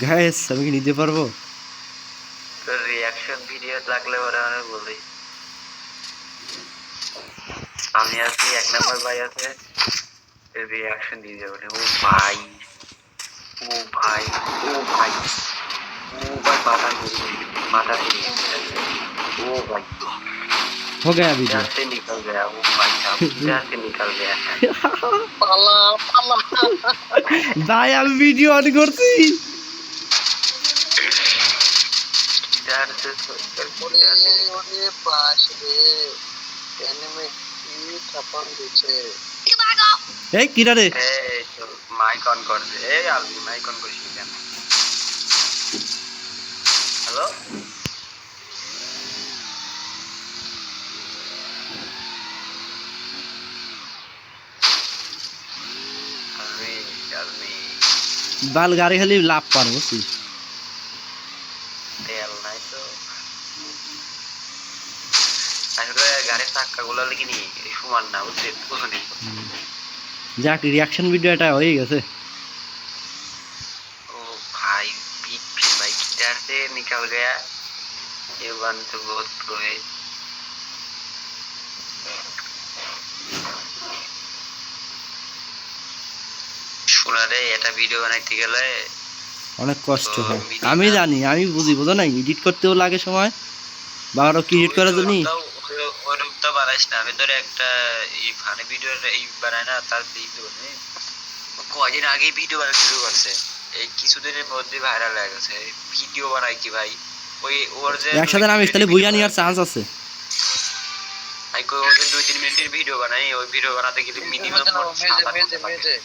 Guys আমি কি নিতে পারবো? তোর রিয়াকশন ভিডিও লাগলে ওরা আমি বলি আমি আছি 1 নাম্বার ভাই আছে রিয়াকশন দিয়ে যাবে ও ভাই ও ভাই ও ভাই ও ভাই माता घूरी ओ भाई हो गया वीडियो। इधर से निकल गया वो भाई साहब इधर से निकल गया পালা পালা ভাই আমি ভিডিও অন করছি। इधर से ওরে ওরে বাস রে এনিমে কি চাপান দিচ্ছে এই কিরা রে? ए चल माइक ऑन कर दे ए आलू माइक ऑन করিস কেন हेलो বাল গাড়ি খালি লাভ পার বুঝছিস? তেল নাই তো আসলে গাড়ির চাক্কাগুলো লিখিনি সমান না বুঝছিস বুঝলি যাক রিয়াকশন ভিডিও এটা হয়ে গেছে। ओ भाई बीच फिर भाई किधर से निकल गया ये वन तो बहुत प्रो है শোনা রে এটা ভিডিও বানাইতে গেলে অনেক কষ্ট হয় আমি জানি আমি বুঝি বুঝো না এডিট করতেও লাগে সময় বা আরো কি এডিট করার জন্য ওই রূপটা বানাইস না আমি ধরে একটা এই ফানি ভিডিও এই বানাই না তার ভিডিও নেই কয়দিন আগে ভিডিও বানাতে শুরু করছে এই কিছুদিনের মধ্যে ভাইরাল হয়ে গেছে ভিডিও বানাই কি ভাই ওই ওর যে একসাথে নামিস তাহলে বুঝা নেওয়ার চান্স আছে। ভাই কই ওর যে 2-3 মিনিটের ভিডিও বানাই ওই ভিডিও বানাতে গেলে মিনিমাম মেজে